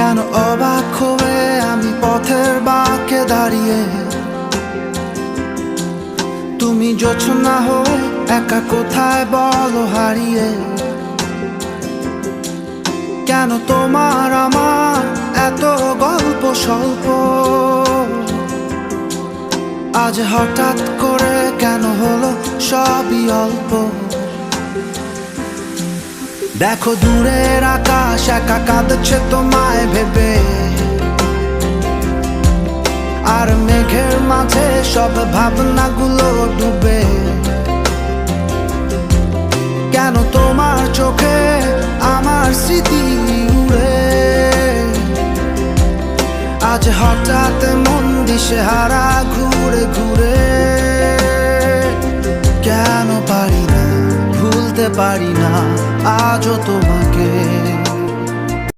কেন অবাক হয়ে আমি পথের বাঁকে দাঁড়িয়ে, তুমি জোছনা হয়ে একা কোথায় বলো হারিয়ে। কেন তোমার আমার এত গল্প স্বল্প, আজ হঠাৎ করে কেন হলো সবই অল্প। দেখো দূরের আকাশ একা কাঁদছে তোমায় ভেবে, আর মেঘের মাঝে সব ভাবনাগুলো ডুবে। কেন তোমার চোখে আমার স্মৃতি উড়ে, আজ হঠাৎ মন দিশেহারা ঘুরে ঘুরে। কেন পারি না, ভুলতে পারি না আজও তোমাকে।